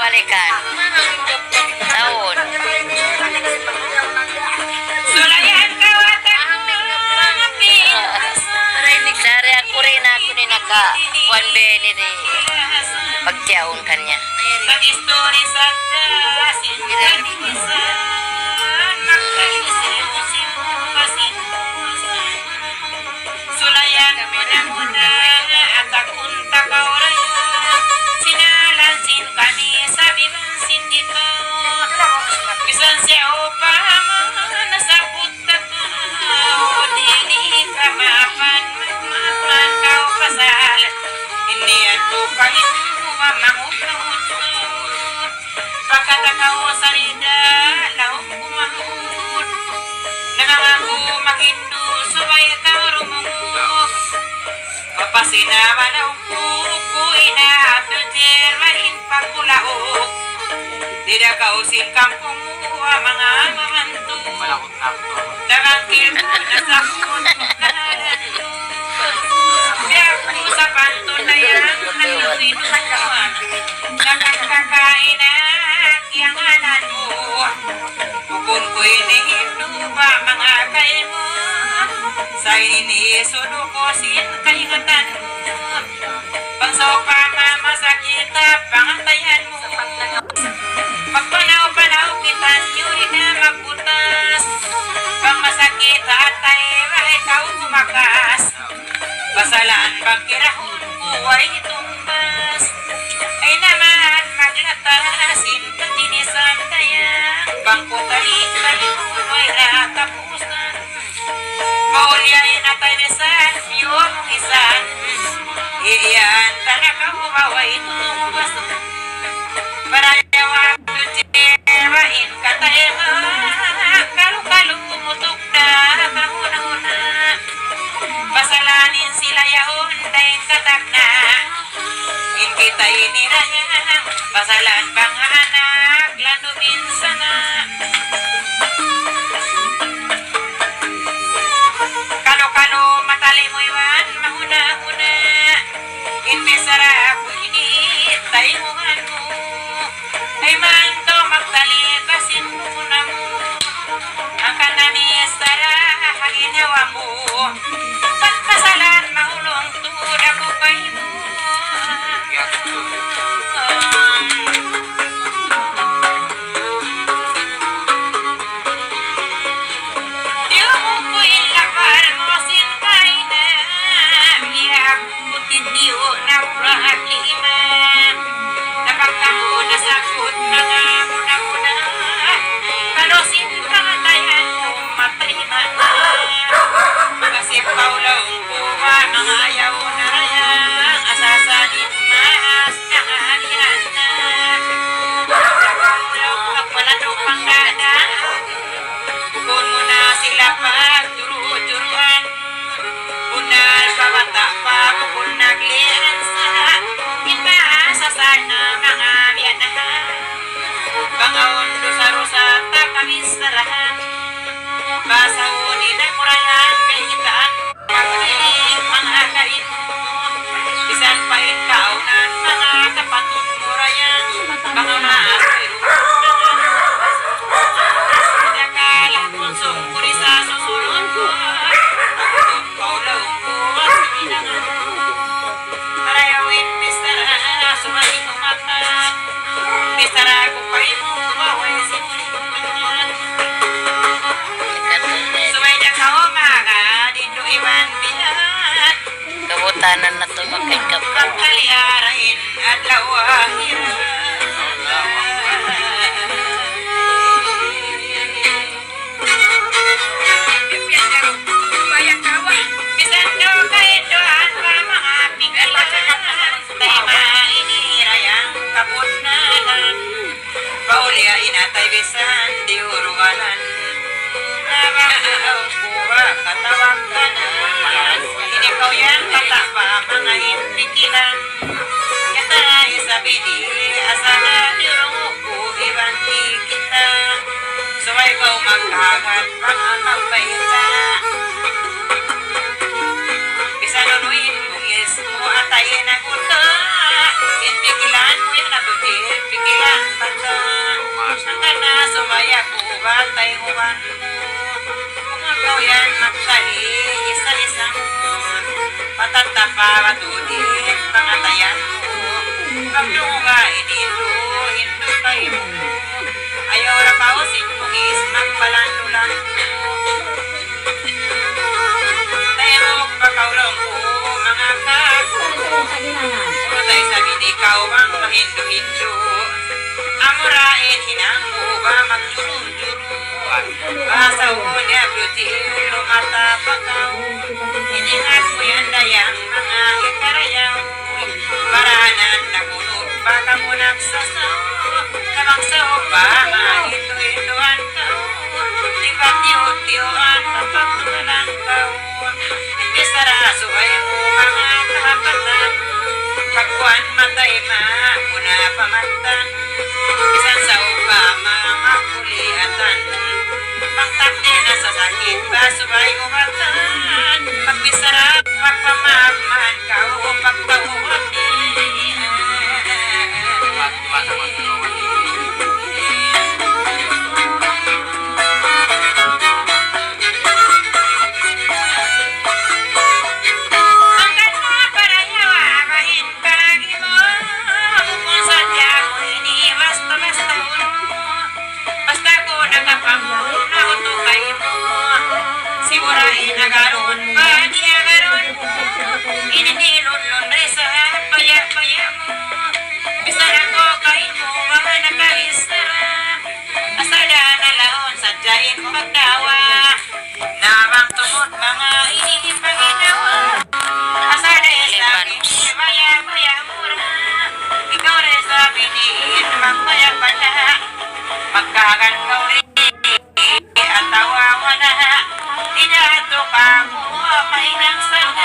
balikan. Taon. Sulayan ka watak Dari ako rin ako ni naka one beni ni pagtiyaon kanya. Nag-story sa dasin Sulayan mo na muna at akunta ka oray sinalansin kami sa bibansin dito bisan siya upa nasabot na ka o dili ka mapan magmapan ka o pasal hindi ato kalit mamangutut pagkatakaw sa rida laong kumahut nangangako makindu subay ka rumungot kapasinawa na ko inaabdo jermain pagkulaok tidak kausin kampung mo mga mamanto nakangkil mo nasakot biya ko sa pantunayan haluin mo nakakakain na kiyanganan mo bukon ko inihindu ba mga kain mo sa inisudo ko sin kaingatan mo pangsopa mamasakita pangantayan mo pagpanaw-panaw kita nyuri na magbutas pang masakit atay ikaw kumakas basalaan pagkirahon ko ay itumbas ay naman maglatasin pagdinisan kaya pangkutalik kayo ay natapusan paulyay na taynesan yung isan iyan tanakaw maway tumbas para yawa tujewain katayama kalu-kalu mutuk na kahuna-huna pasalanin sila yaon dahin katak na in kita ini ranyang pasalan bang anak landumin sana kalo-kalo matali mo iwan mahuna-huna in besara aku ini tayungan mo ay man to magtali basin muna mo ang kanamis tara haginawa mo pagpasalan mahulong tuod ako kay mo yung ko ilapar mo sin kay na liyak mutitiyo na praklima napagtamo na sakot mga muna-muna kalosin pangatayan tumatay na kasi paulaw kuha mga ayaw na rayang asasanin mas nakalihan na paulaw pagpalano pang dada bukon mo na sila pagturo-turuan bunal pabata pa bukon naglensa sana mga biyanahan bangaon do sa rosata kami sarahan basawon na murayan kahitaan magdilig mga kain bisan pa kaunan mga kapatid murayan mga maasiro nakalang konsong kuri sa susunod ko pagkutong kaulaw ko at sinangan arayawin Mr. Sumaling umata Mr. Ako pa'y mo maway sinunan Sumay na ka umaga dito iwan bilat Kabutanan na to makikap. pagkaliarain at lawahiran bisan do kahit doan pa mga pigalan tayo mainirayang kapunalan paulya inatay bisan diurugalan nabaaw kuha katawag ka na inikaw yan patapa mga intikilan kita isabi di asahan yung upo ibanti kita sumay ko magkagat mga magbayta sanunuin kung is mo atay na kuta inpikilan mo yung nabuti pikil yan banda. Hanggang na sumaya ko batay huwan mo. Kung ikaw yan magtali, isa-isa mo. Patatapa matudin, pangatayan mo. Pagdunga inindo, hindo kayo mo. Ayaw ra pausin pugis, magpalandulan mo. Tayo pakaulong ko, mga kako. Puro tayo sabi di ikaw ang mahindo-hindo. Amurain hinang mo ba magdurong-duro. Basaw niya brutil, lumata pakaw. Iningat mo yan dayang mga ikarayaw. Baranan na kuno, baka mo nagsasaw. Kamang sao pa, mahindu-hinduan ka. Lipat tiyo-tiyoan, papagtulan ka. Hindi saraso ay mo mga kahapatan. Pagkuhan matay ma, muna pamantan. Isang sao pa, mga kuliatan. Pangtakde na sa sakit, basubay umatan. Pagpisarap, pagpamagman ka o pagpauwag. Sigurain agaron pa di agaron mo. Ininilon-lon resa paya-paya mo. Bisan ako kay mo mga nakaisara. Asada na laon sadyain pagdawa. Namang tungod mga inipaginawa. Asada sabi paya-paya mura. Ikaw rin sabi din magpaya-paya. Pagkagan kau rin atawa wala. Inato ka mo, mainang sana.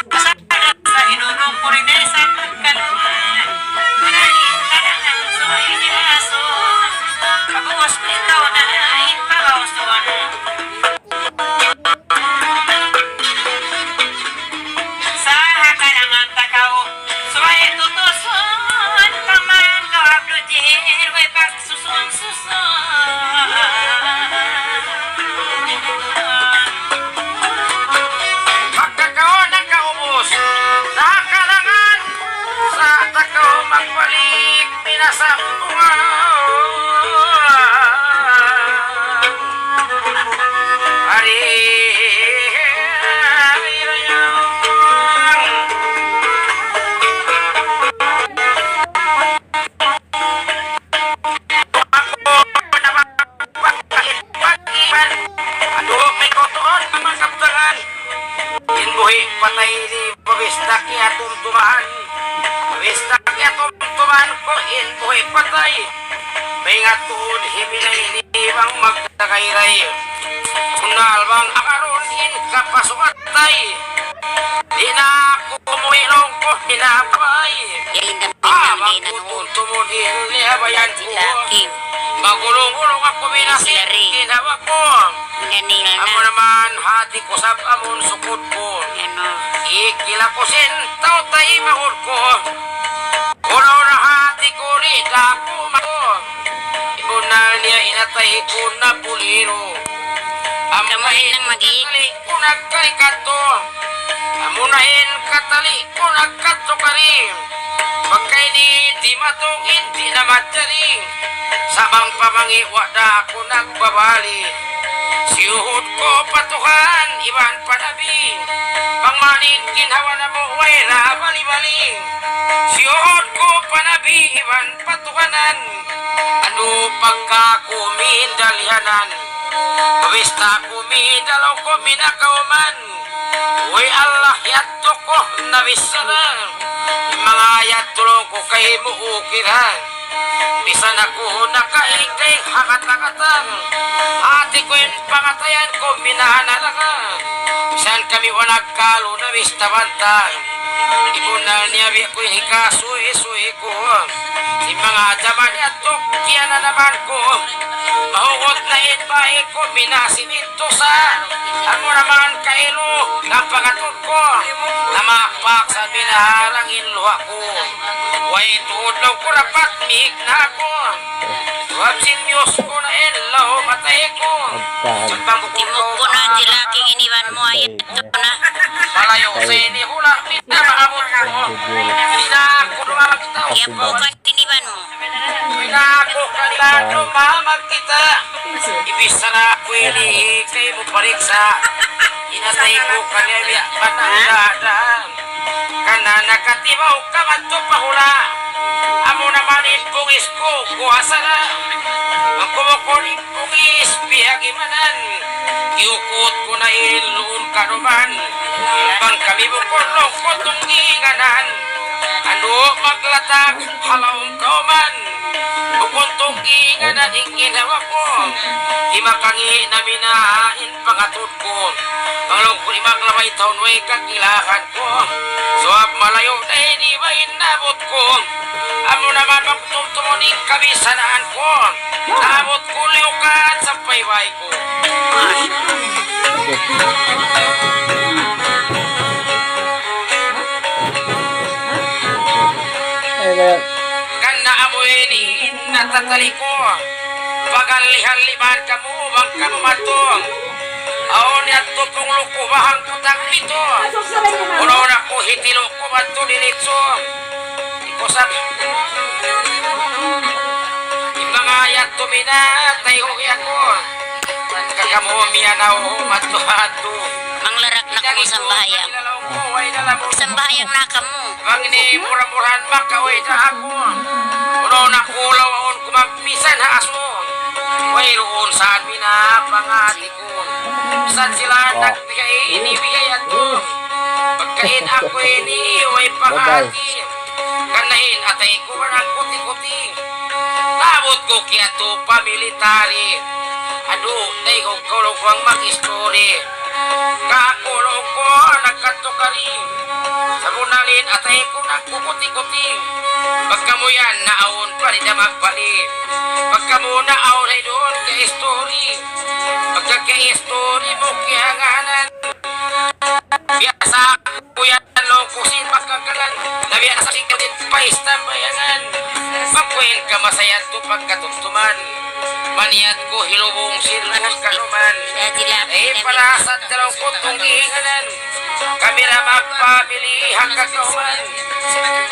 Asada sa inunong ko rin ay sa pagkalawa. Manahin ka lang ang soy niya aso. Pagbukas ko ikaw na ipagawsuan. Sa haka lang ang takaw, soy tutuson. Pangman ka abdo jir, way pagsusun-susun. Magbalik minasambuan. Hari aduh may kotoon naman kaptalan. Inbuhi patay di pabistak niya tumtumahan. Pabistak niya tumtumahan ko inbuhi patay. May nga tuod himinay inibang magdagayray. Kunal bang akaroon in kapasukatay. Di na ako umuilong ko hinapay. Yain damping ng ina noon. Tumudin lihabayan ko. Sila Kim. Magulong-gulong ako binasin Sila Ray. ginawa ko. Ganila Amo na. naman hati ko sa amon sukod ko. Ano. Ikila ko sin tao tayo mahod ko. Unaw na hati ko rin ako mako. Ibunal niya inatay ko na puliro. Kamahin ng mag-iik. Katali ko nagkarikato. Amunahin katali ko nagkato ka rin. Pagkay di matungin di na madaling. Sabang pamangiwa na ako nagbabali. Siyuhod ko patukan, iban panabi. Pangmanin kinhawa na mo, way na bali-baling. Siyuhod ko panabi, iban patukanan. Ano pagka kumindalihanan? Pabista kumindalaw ko minakauman. Uy Allah, yato ko nabisaran. Mga yatulong ko kay muukiran. Bisan ako nakaigay hakat-hakatan. Ate ko yung pangatayan ko minahanalaga. Bisan kami wanagkalo na bistabantang. Ibunal niya biya ko yung hikasuy-suy ko. Si mga jaman at tukya na naman ko. Mahugot na itbahe ko, minasinito sa ako naman kailo ng pangatod ko. Namakpak sa binaharangin luha ko. Way tuod lang ko rapat mihig na ako. Huwag sinyos ko na ilaw matay ko. Timok ko na jilaking iniwan mo ay ito na. Malayo sa ini hula, na makamot ko. Hindi na ako lumamagtaw. Kaya po ka iniwan mo. Hindi na ako kanta lumamag kita. Ibis na ako ini kay mo pariksa. Inatay ko kanilya panandadaan. Kana nakatibaw ka man to pahula. Amo namanin pungis ko, kuhasa na. Ang kumukuling pungis, bihagimanan. Iukot ko na iluun kanuman. Bang kami bukulong ko tungginganan. Ano maglatag, halawang kauman. Bukon tungginganan, inginawa ko. Di makangi na minahain pangatod ko. Pangalong ko imaglamay taon, way kakilahan ko. Suwab malayo na hindi ba inabot ko. Amo naman ang tumtumuning kabisanaan ko. Naabot ko liukan sa payway ko. Kan naamoy ni natatali ko. Pagalihaliman kamu, bang kamu matong. Aon niya to kung lukubahang kutang pito. Unaw na ko hitilo ko mato dilitso. Ikusap. Mga ayat tumina, tayo ako. Kakamu miyanaw, mato-hato. Manglarak na ko sa bahayang. Sambahayang na ka mo. Bang ini murah-murahan makaway na ako. Unaw na kulaw aon kumagpisan ha aso. Way roon saan pinapangati ko. Saan sila nagbigay, inibigay ato. Pagkain ako ini, way pangati. Kanahin atay ko ng kuti-kuti. Tabot ko kaya to pamilitari. Ado, day ko kulong ko ang mag-story. Kakulong ko nagkatukari. Sa bunalin atay ko nagkukuti-kuti. Pagka mo yan, naawon pa rin na magpali. Pagka mo naawon ay doon ka-story. Pagka ka-story mo kihanganan. Biasa ko yan, lokusin magkagalan. Nabiasa sikalit pa istambayanan. Pagkuhin ka masaya to pagkatumtuman. Maniyat ko hilubong silong kaluman. Palasad dalaw ko itong ihinganan. Kami na magpabili hangkagauman.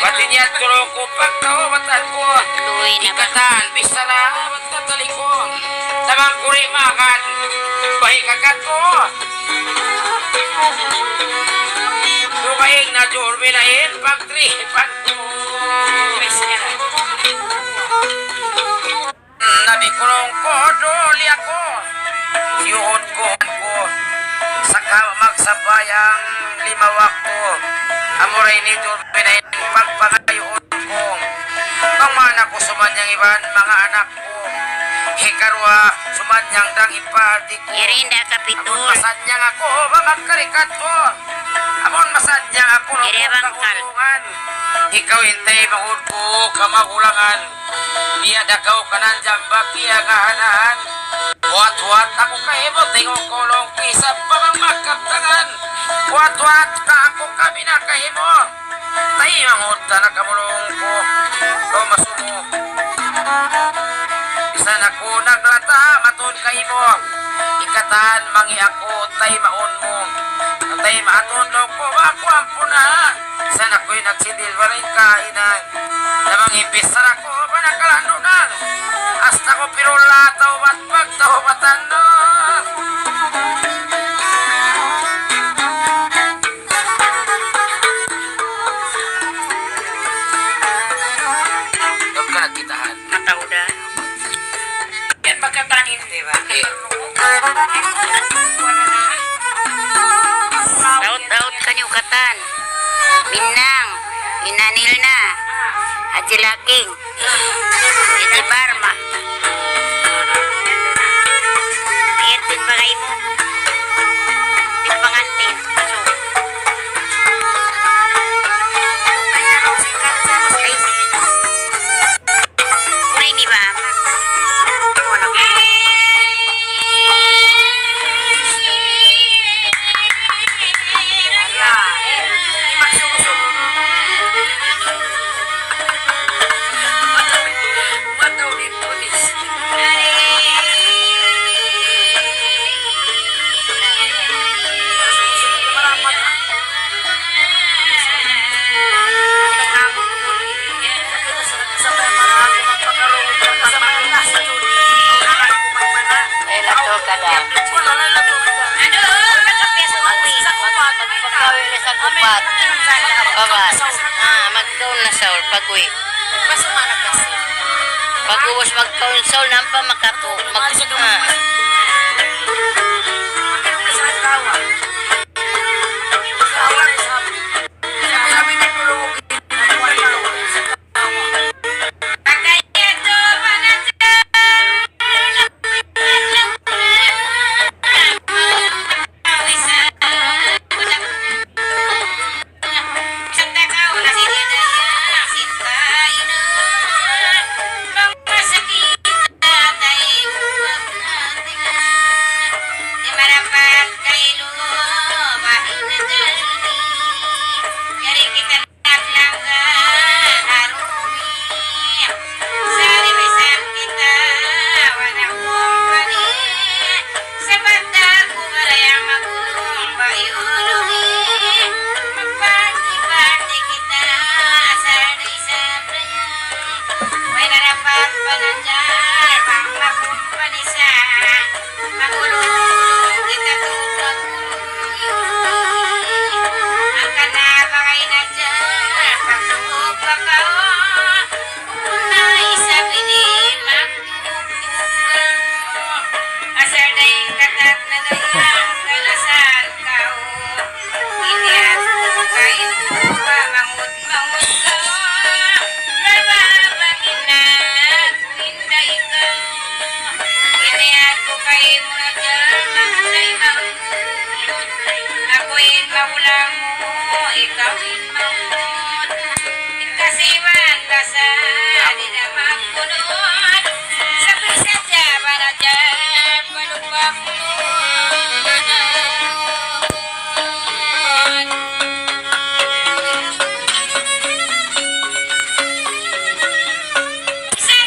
Pati niyat tulong ko pagkawatan ko. Ikatan, bisara, magtatali ko. Tamang kuri makan, bahikagat ko. Lumaing na jormi na in, pagtripan ko. Nabikulong ko, doli ako. Siyuhod ko. Saka magsabayang limawak ko. Amuray ni jormi na in, pagpangayuhod ko. Pangmana ko sumanyang iban, mga anak ko. Hikarwa, sumanyang dang ipadi ko. Irinda Amon kapitul. masanyang ako, mamagkarikat ko. Amon masanyang ako, kaulungan. Ikaw hintay mahod ko, kamagulangan. Biyada ka kanan jamba kiyagahanan. Huwat-huwat ako kahimot, tingong kulong kisa pamang magkaptangan. Huwat-huwat ka ako kami na kahimo. Tayo mahod na nakamulong ko. Ikaw masumo. Isa na ko naglata, matun kahimo. Ikatan mangi ako, tay maon mo. Tay maatun daw ko, ako ang puna. Sana ko'y nagsidil pa rin kainan. Namang ipisar ako, panakalano na. Hasta ko pirulataw at pagtahubatan na. Huwag ka nagkitahan. Matauda. Yan pagkatanin, di ba? Daut-daut kanyo katan. Minang. Inanil na. Ajilaking. Iti barma. Iyatin bagay mo. Ipangantin. Babat. Babat. Magkaon na saul. Pag-uwi. Pasumanag kasi. Pag-uwas magkaon saul. Nampa makato.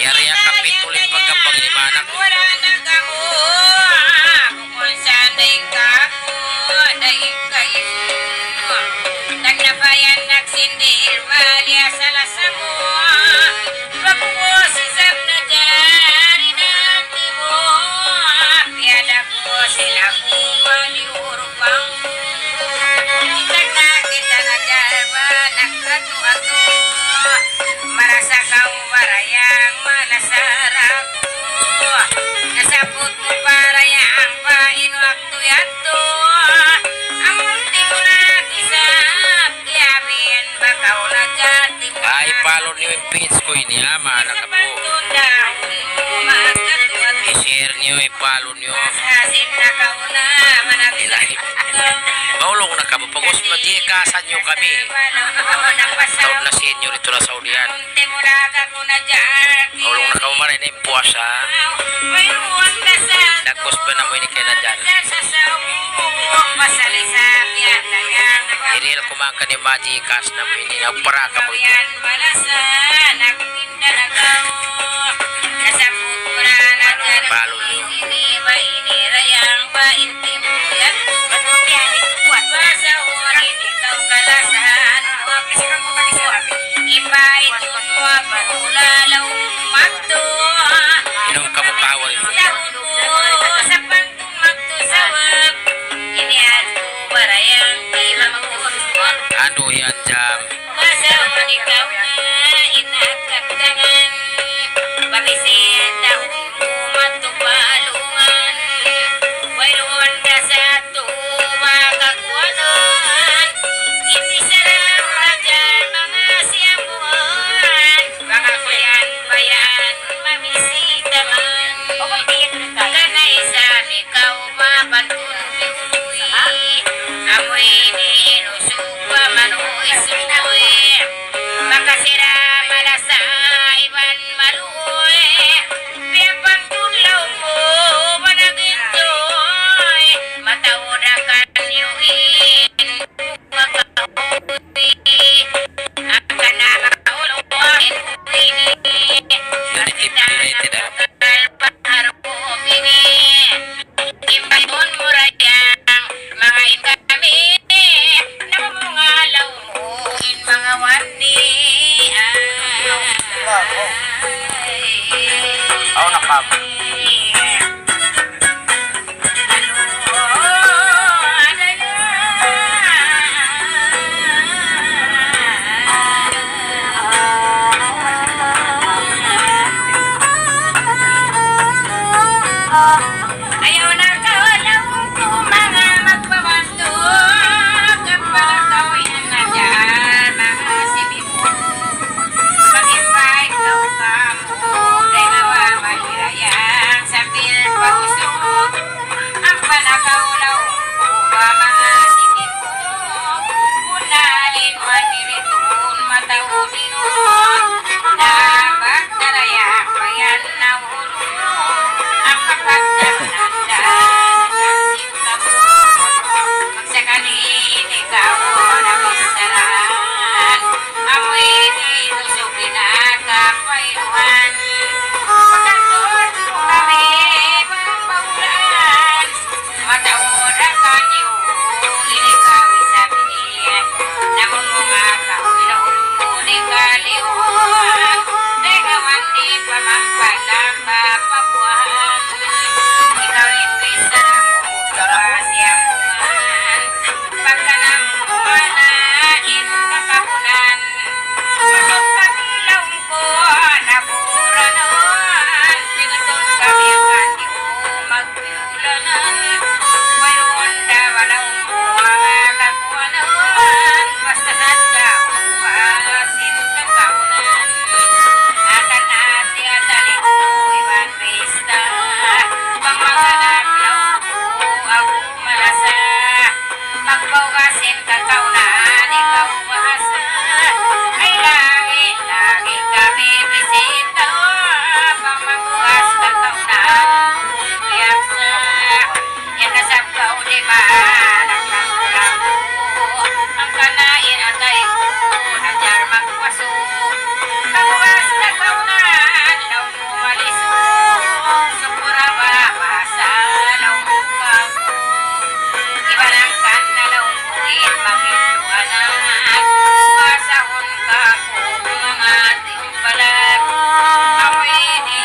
Yari ang kapitulit pagkapang ni Manak. Marasa kau barayang malasarap nasabot mo barayang pain waktu yato amon di mo nakisap kiabin bakaw na jati mo Ay, palo niyo yung page ko ini ha, Manak po. I-share niyo, ipalo niyo. Asin na kau na Ilay. Maulong na ka, pagos madikasan niyo kami. Taon na sinyo nito na Saudian. Maulong na ka umaray na yung puwasa. Nagpos ba na mo ini kaya na dyan? Iril kumangka ni Majikas na mo ini. Nagpara ka mo ito. Palo niyo. Inong kamukawal ito. Ano yan jam? United ah. Ako nakap. Ayaw na kawalaw ko mga magpapandog kapag ako'y nanadyan mga sibibo. Mag-invite daw ka mo dahil namamahirayang sa pilpagusog. Ang panakawalaw ko ba mga sibibo? Unalin man niriton matauninod na magdarayak bayan na ulo. Ang kapagdanan magsakanin ikaw na misaran amoy tinusog pinakapailuhan pagkatod ko kami magpaulan mataod ang kanyo ikaw isabi namang mga kawilaon mo di kaliwan negawan di pamampadang papabuhan ikaw imbisa mo kapasyamuhan pagkanamumanain kakahunan masok kamilaw ko nabura noon tinutod kami ang kanyo magpiulanan mayroon dawalaw ko mga kakuanan basta sadyaw pasin kakahunan akan ati atalik ko iban pista pamaganap law ko ako malasa pagbawasin kakaunan ikaw mahasa ay lagi kami bisita pamabukas kakaunan kuyaksa yan nasab kau di maanak ng ulang ko ang kanain atay ko nadyar magwaso pagbukas kakaunan law mo maliso sukura ba masa law mo ka ibanangkan na law mo in makiluanan masahon ka ko mga timpalag amoy di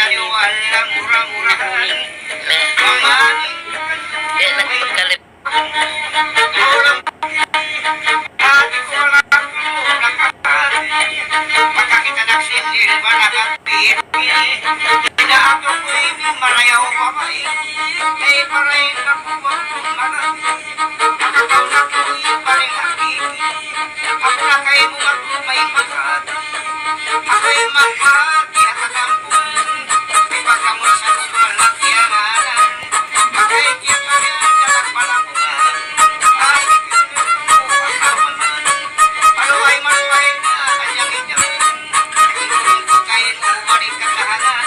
kayo walang mura-murahan. Mamaning Di nagpagkalip. ulam. Ate ko wala akong nakatali. Pagka kita nagsindil ba nakatipin. Inaagaw ko ini marayaw mamay. Ay parayin ako marami. Nakakaw na ko iparing hakiki. Ako na kayo mo magkumay magkat. Ako'y magpati at akampun. May pagkamura sa lugar na tiyanganan. Ako'y kiparin na nagpalamunan. Ay, ikinunin ko ang kawanan. Maluway na kanyang inyawin. Inunin ko kayo umaring katahanan.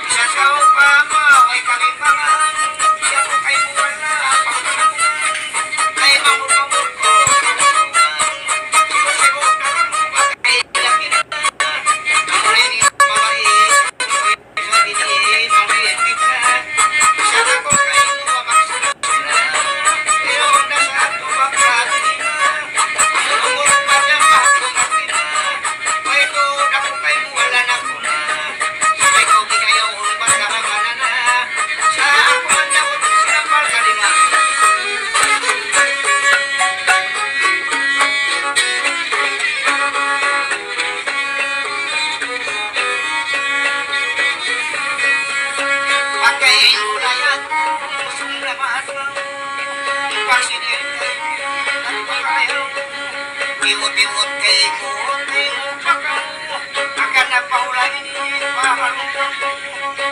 Isa sa upama, ay kalimbangan. Siya ko kayo wala pagkakamunan. Ay mamumamur ko, mamumamur. Sigo-sigo na kamo ba kayo nakinan. Bimot-bimot kayo mo, bakaw. Akan na paulay ni pahalong.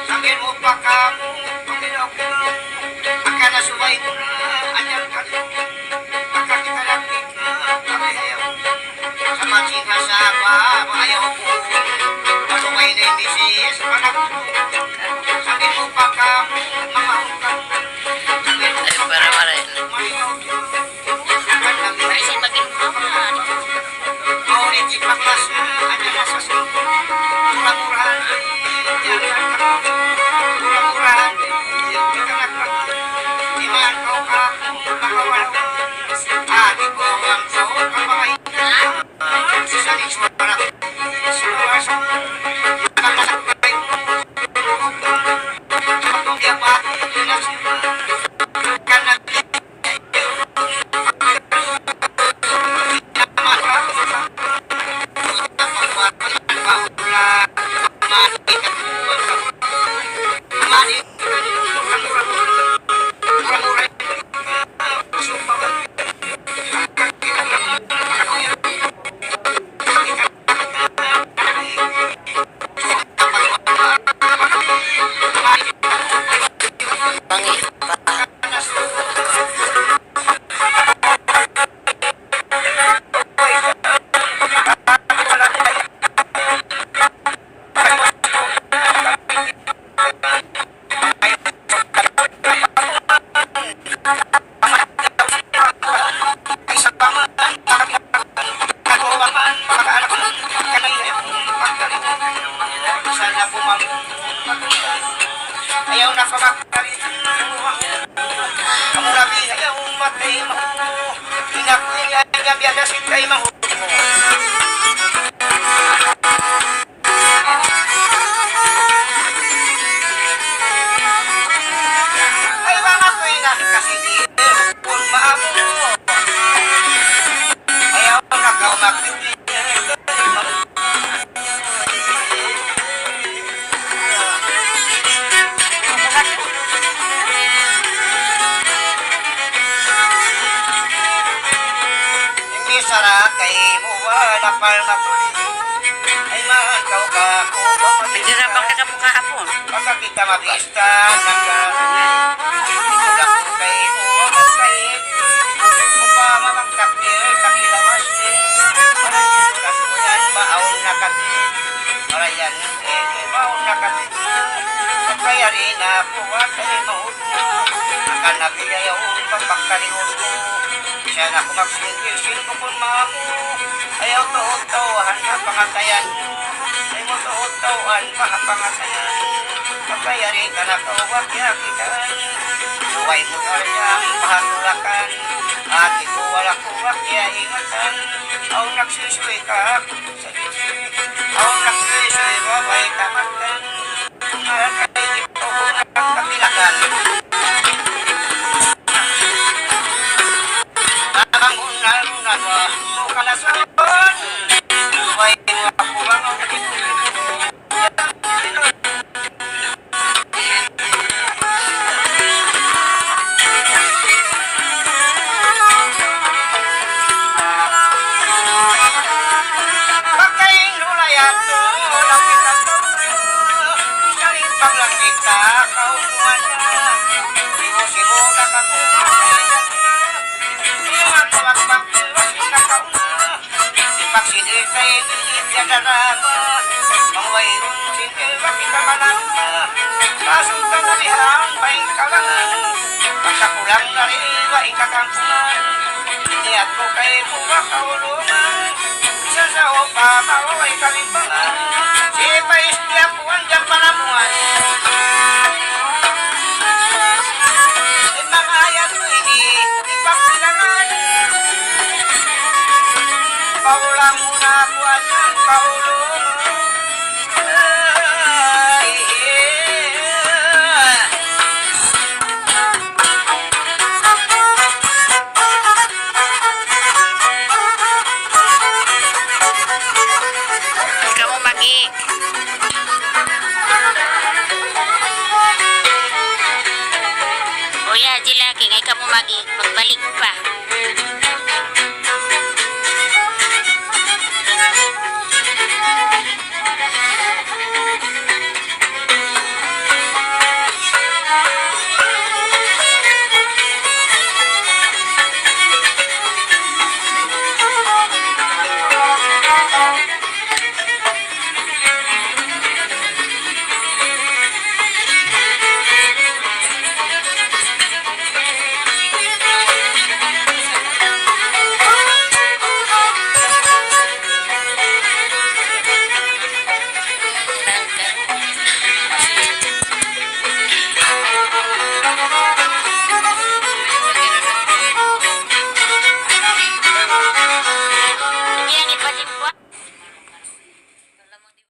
Sabihin mo pa ka mo, paminaw-pinaw. Akan na subay mo na, anyang kalong. Akan kita lakit na, kami ayaw. Sa mansing hasaba, ayaw ko. Masumay na yung misis, panagulong. Sabihin mo pa ka mo, mamahong ka. Sabihin mo pa ka mo, maminaw-pinaw. Akan na Kasi maging Maulit di paklas na ada nasa sulpo. Murah-murahan jangan kamu. Murah-murahan yang dikenakan. Di mana kau makawan. Adik ko ang sahod kapamainan. Sisaling suara. Suara-suara. Akan nasakay mo. Kung dia pati dinasipan. Karena ayaw na kamakakalit kamu labi ayaw matay mo inakuyan ang biyada sintay mo ay mga ko'y kasi di kung maamo ayaw na kaumakit Sara kay muwa na palmatuli ay makaw ka kung Pinirabang ka ka mukha hapon. baka kita mabista ng garanay ito na po kay muwa kay upama magtakdir kakilawas din parayan kasunan baon na katin parayan baon na katin pagkayari na puwa kay maut akan nabiyayaw pagpagkalihon mo siya na kumagsingil ko kung mamu ayaw tuot-tuhan na pangatayan ay mo tuot-tuhan pangatayan pagkayari ka na kawag yakitan suway mo karyang pahatulakan ati ko wala kuwag yaingatan aw nagsisuy ka sa aw nagsisuy babay tamatan lang kita kaupuan na. Siho-siho na kakuha yung ato at pagkiwas inakauna. Ipagsidir tayo niya darama. Ang wairun sinilwa kita malanda. Kasunta na lihang paing kalangan. Pagkakulang na rin iwa ikakangkungan. Iat ko kay buwa kaulungan. Isa sa opa mawaway kalimbangan. Si Pais niya po ang dyan panamuan. Mamaya ko ini ipagpilangan. Paulang muna ako at ang kaulungan. Kamu magi. O ya, Haji lagi. Ngay kamu magi. Magbalik pa.